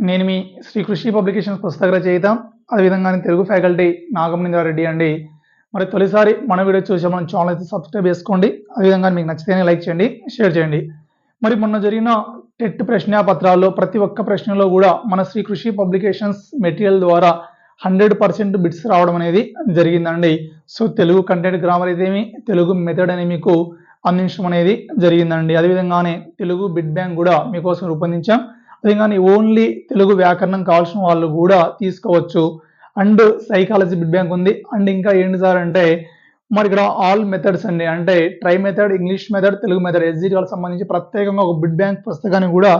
నేను మీ శ్రీ కృషి పబ్లికేషన్స్ పుస్తక రచయిత, అదేవిధంగా తెలుగు ఫ్యాకల్టీ నాగమణి రెడ్డి అండి. మరి తొలిసారి మన వీడియో చూసే మన ఛానల్ అయితే సబ్స్క్రైబ్ చేసుకోండి. అదేవిధంగా మీకు నచ్చితేనే లైక్ చేయండి, షేర్ చేయండి. మరి మొన్న జరిగిన టెట్ ప్రశ్నాపత్రాల్లో ప్రతి ఒక్క ప్రశ్నలో కూడా మన శ్రీ కృషి పబ్లికేషన్స్ మెటీరియల్ ద్వారా 100% బిట్స్ రావడం అనేది జరిగిందండి. సో తెలుగు కంటెంట్ గ్రామర్ అయితేమి, తెలుగు మెథడ్ అని మీకు అందించడం అనేది జరిగిందండి. అదేవిధంగానే తెలుగు బిట్ బ్యాంక్ కూడా మీకోసం రూపొందించాం. అదేవిధంగా ఓన్లీ తెలుగు వ్యాకరణం కావాల్సిన వాళ్ళు కూడా తీసుకోవచ్చు. అండ్ సైకాలజీ బిట్ బ్యాంక్ ఉంది. అండ్ ఇంకా ఏంటి సార్ అంటే మరి ఇక్కడ ఆల్ మెథడ్స్ అండి, అంటే try method, English method, Telugu method, SGT వాళ్ళకి సంబంధించి ప్రత్యేకంగా ఒక బిట్ బ్యాంక్ పుస్తకాన్ని కూడా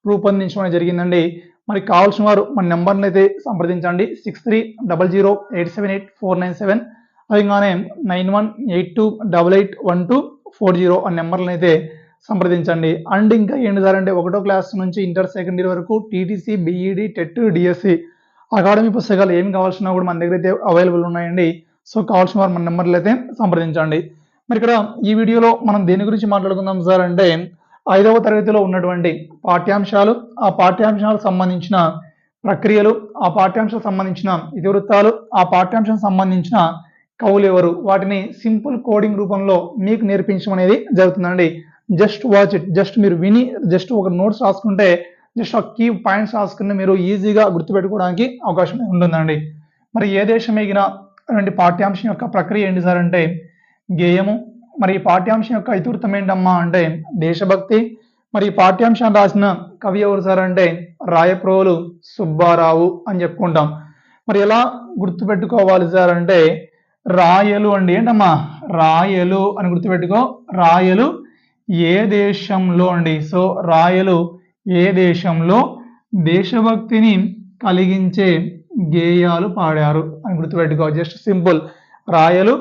రూపొందించడం జరిగిందండి. మరి కావాల్సిన వారు మన నెంబర్ని అయితే సంప్రదించండి. 6300878497, అదేగానే 9182881240 ఆ నెంబర్లను అయితే సంప్రదించండి. అండ్ ఇంకా ఏంటి సార్ అంటే 1వ క్లాస్ నుంచి ఇంటర్ సెకండ్ ఇయర్ వరకు TTC, BEd, TET, DSC academy పుస్తకాలు ఏమి కావాల్సిన కూడా మన దగ్గర అయితే అవైలబుల్ ఉన్నాయండి. సో కావాల్సిన వారు మన నెంబర్లు అయితే సంప్రదించండి. మరి ఇక్కడ ఈ వీడియోలో మనం దేని గురించి మాట్లాడుకుందాం సార్ అంటే 5వ తరగతిలో ఉన్నటువంటి పాఠ్యాంశాలు, ఆ పాఠ్యాంశాలకు సంబంధించిన ప్రక్రియలు, ఆ పాఠ్యాంశాలకు సంబంధించిన ఇతివృత్తాలు, ఆ పాఠ్యాంశం సంబంధించిన కవులు ఎవరు, వాటిని సింపుల్ కోడింగ్ రూపంలో మీకు నేర్పించడం అనేది జరుగుతుందండి. జస్ట్ వాచ్ ఇట్, జస్ట్ మీరు విని జస్ట్ ఒక నోట్స్ రాసుకుంటే, జస్ట్ ఒక కీ పాయింట్స్ రాసుకుని మీరు ఈజీగా గుర్తుపెట్టుకోవడానికి అవకాశం ఉంటుందండి. మరి ఏ దేశం ఎగిన అటువంటి పాఠ్యాంశం యొక్క ప్రక్రియ ఏంటి సార్ అంటే గేయము. మరి ఈ పాఠ్యాంశం యొక్క ఇతివృత్తం ఏంటమ్మా అంటే దేశభక్తి. మరి ఈ పాఠ్యాంశాన్ని రాసిన కవి ఎవరు సార్ అంటే రాయప్రోలు సుబ్బారావు అని చెప్పుకుంటాం. మరి ఎలా గుర్తుపెట్టుకోవాలి సార్ అంటే రాయలు అండి, ఏంటమ్మా రాయలు అని గుర్తుపెట్టుకో. రాయలు ఏ దేశంలో అండి, సో రాయలు ఏ దేశంలో దేశభక్తిని కలిగించే గేయాలు పాడారు అని గుర్తుపెట్టుకో. జస్ట్ సింపుల్, రాయలు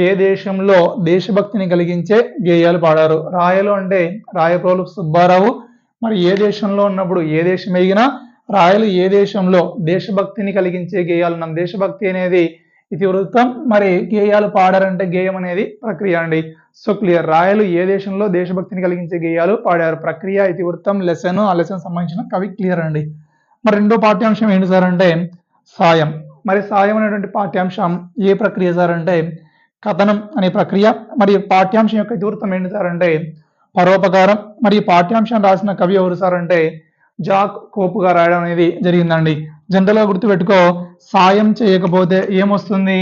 ఏ దేశంలో దేశభక్తిని కలిగించే గేయాలు పాడారు. రాయలు అంటే రాయప్రోలు సుబ్బారావు. మరి ఏ దేశంలో ఉన్నప్పుడు ఏ దేశం ఎగినా రాయలు ఏ దేశంలో దేశభక్తిని కలిగించే గేయాలు. మన దేశభక్తి అనేది ఇతివృత్తం, మరి గేయాలు పాడారంటే గేయం అనేది ప్రక్రియ అండి. సో క్లియర్, రాయలు ఏ దేశంలో దేశభక్తిని కలిగించే గేయాలు పాడారు, ప్రక్రియ, ఇతివృత్తం, లెసన్, ఆ లెసన్ సంబంధించిన కవి క్లియర్ అండి. మరి రెండో పాఠ్యాంశం ఏంటి సార్ అంటే సాయం. మరి సాయం అనేటువంటి పాఠ్యాంశం ఏ ప్రక్రియ సార్ అంటే కథనం అనే ప్రక్రియ. మరి పాఠ్యాంశం యొక్క ఇతివృత్తం ఏంటి సార్ అంటే పరోపకారం. మరి పాఠ్యాంశం రాసిన కవి ఎవరు సార్ అంటే జాక్ కోపుగా రాయడం అనేది జరిగిందండి. జనరల్గా గుర్తుపెట్టుకో, సాయం చేయకపోతే ఏమొస్తుంది,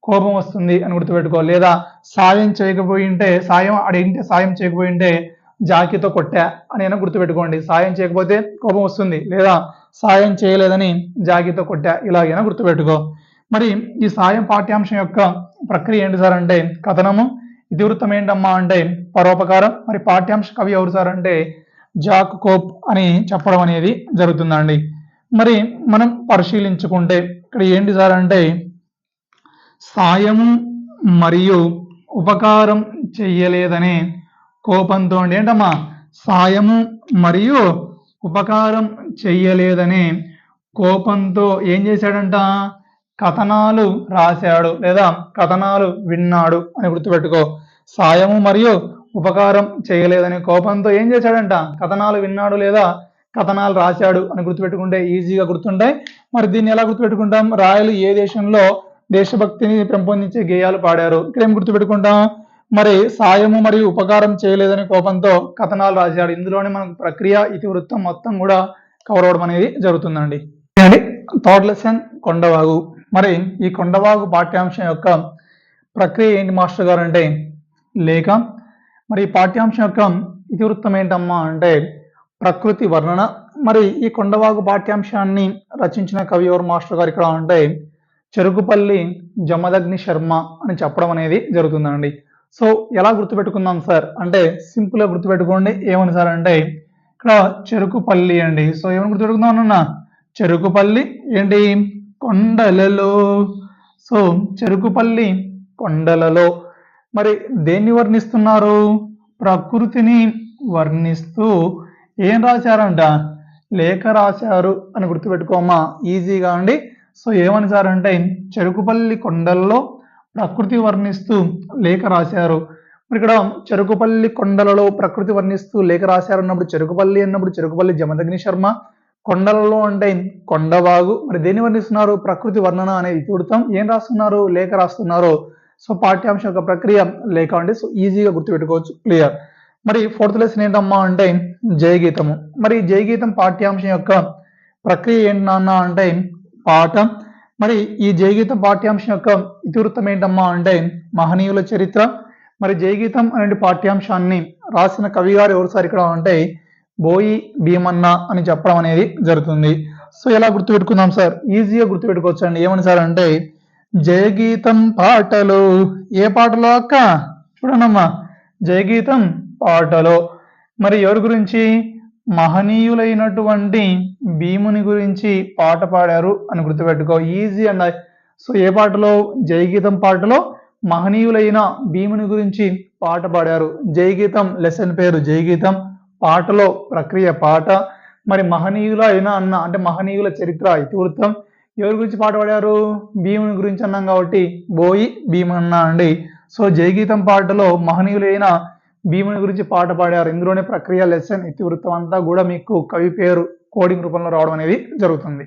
కోపం వస్తుంది అని గుర్తుపెట్టుకో. లేదా సాయం చేయకపోయింటే, సాయం అడిగితే సాయం చేయకపోయింటే జాకితో కొట్టా అని గుర్తుపెట్టుకోండి. సాయం చేయకపోతే కోపం వస్తుంది, లేదా సాయం చేయలేదని జాకితో కొట్టా, ఇలాగైనా గుర్తుపెట్టుకో. మరి ఈ సాయం పాఠ్యాంశం యొక్క ప్రక్రియ ఏంటి సార్ అంటే కథనము. ఇతివృత్తం ఏంటమ్మా అంటే పరోపకారం. మరి పాఠ్యాంశ కవి ఎవరు సార్ అంటే జాక్ కోప్ అని చెప్పడం అనేది జరుగుతుందండి. మరి మనం పరిశీలించుకుంటే ఇక్కడ ఏంటి సార్ అంటే సాయము మరియు ఉపకారం చెయ్యలేదనే కోపంతో అండి, ఏంటమ్మా సాయము మరియు ఉపకారం చెయ్యలేదనే కోపంతో ఏం చేశాడంట, కథనాలు రాశాడు లేదా కథనాలు విన్నాడు అని గుర్తుపెట్టుకో. సాయము మరియు ఉపకారం చేయలేదనే కోపంతో ఏం చేశాడంట, కథనాలు విన్నాడు లేదా కథనాలు రాశాడు అని గుర్తుపెట్టుకుంటే ఈజీగా గుర్తుంటాయి. మరి దీన్ని ఎలా గుర్తుపెట్టుకుంటాం, రాయలు ఏ దేశంలో దేశభక్తిని పెంపొందించే గేయాలు పాడారు, ఇక్కడ ఏం గుర్తుపెట్టుకుంటాం, మరి సాయము మరియు ఉపకారం చేయలేదనే కోపంతో కథనాలు రాశాడు. ఇందులోనే మనకు ప్రక్రియ, ఇతివృత్తం మొత్తం కూడా కవర్ అవడం అనేది జరుగుతుందండి. Third lesson Kondavagu. మరి ఈ కొండవాగు పాఠ్యాంశం యొక్క ప్రక్రియ ఏంటి మాస్టర్ గారు అంటే లేఖ. మరి ఈ పాఠ్యాంశం యొక్క ఇతివృత్తం ఏంటమ్మా అంటే ప్రకృతి వర్ణన. మరి ఈ కొండవాగు పాఠ్యాంశాన్ని రచించిన కవి ఎవరు మాస్టర్ గారు ఇక్కడ అంటే చెరుకుపల్లి జమదగ్ని శర్మ అని చెప్పడం అనేది జరుగుతుందండి. సో ఎలా గుర్తుపెట్టుకుందాం సార్ అంటే సింపుల్గా గుర్తుపెట్టుకోండి. ఏమని సార్ అంటే ఇక్కడ చెరుకుపల్లి అండి. సో ఏమని గుర్తుపెట్టుకుందాం అన్న, చెరుకుపల్లి ఏంటి కొండలలో. సో చెరుకుపల్లి కొండలలో మరి దేన్ని వర్ణిస్తున్నారు, ప్రకృతిని వర్ణిస్తూ ఏం రాశారంట, లేఖ రాశారు అని గుర్తుపెట్టుకోమా ఈజీగా అండి. సో ఏమని సార్ అంటే చెరుకుపల్లి కొండలలో ప్రకృతి వర్ణిస్తూ లేఖ రాశారు. మరి ఇక్కడ చెరుకుపల్లి కొండలలో ప్రకృతి వర్ణిస్తూ లేఖ రాశారు అన్నప్పుడు చెరుకుపల్లి అన్నప్పుడు చెరుకుపల్లి జమదగ్ని శర్మ, కొండలలో అంటే కొండవాగు. మరి దేన్ని వర్ణిస్తున్నారు? ప్రకృతి వర్ణన అనే ఇతివృత్తం. ఏం రాస్తున్నారు? లేఖ రాస్తున్నారు. సో పాఠ్యాంశం యొక్క ప్రక్రియ లేఖ అంటే సో ఈజీగా గుర్తుపెట్టుకోవచ్చు. క్లియర్. మరి ఫోర్త్ లెసన్ ఏంటమ్మా అంటే జయగీతము. మరి జయగీతం పాఠ్యాంశం యొక్క ప్రక్రియ ఏంటి నాన్న అంటే పాఠం. మరి ఈ జయగీతం పాఠ్యాంశం యొక్క ఇతివృత్తం ఏంటమ్మా అంటే మహనీయుల చరిత్ర. మరి జయగీతం అనే పాఠ్యాంశాన్ని రాసిన కవి గారు ఎవరు సార్ ఇక్కడ అంటే బోయి భీమన్న అని చెప్పడం అనేది జరుగుతుంది. సో ఎలా గుర్తుపెట్టుకుందాం సార్? ఈజీగా గుర్తుపెట్టుకోవచ్చు అండి. ఏమని సార్ అంటే జయగీతం పాటలు. ఏ పాటలో అక్క? చూడండమ్మా, జయగీతం పాటలో. మరి ఎవరి గురించి? మహనీయులైనటువంటి భీముని గురించి పాట పాడారు అని గుర్తుపెట్టుకో. ఈజీ అండి. సో ఏ పాటలో? జయగీతం పాటలో మహనీయులైన భీముని గురించి పాట పాడారు. జయగీతం లెసన్ పేరు జయగీతం, పాటలో ప్రక్రియ పాట. మరి మహనీయుల అయినా అన్న అంటే మహనీయుల చరిత్ర ఇతివృత్తం. ఎవరి గురించి పాట పాడారు? భీముని గురించి అన్నాం కాబట్టి బోయి భీమన్న అండి. సో జయగీతం పాటలో మహనీయులైన భీముని గురించి పాట పాడారు. ఇందులోనే ప్రక్రియ లెసన్ ఇతివృత్తం అంతా కూడా మీకు కవి పేరు కోడింగ్ రూపంలో రావడం అనేది జరుగుతుంది.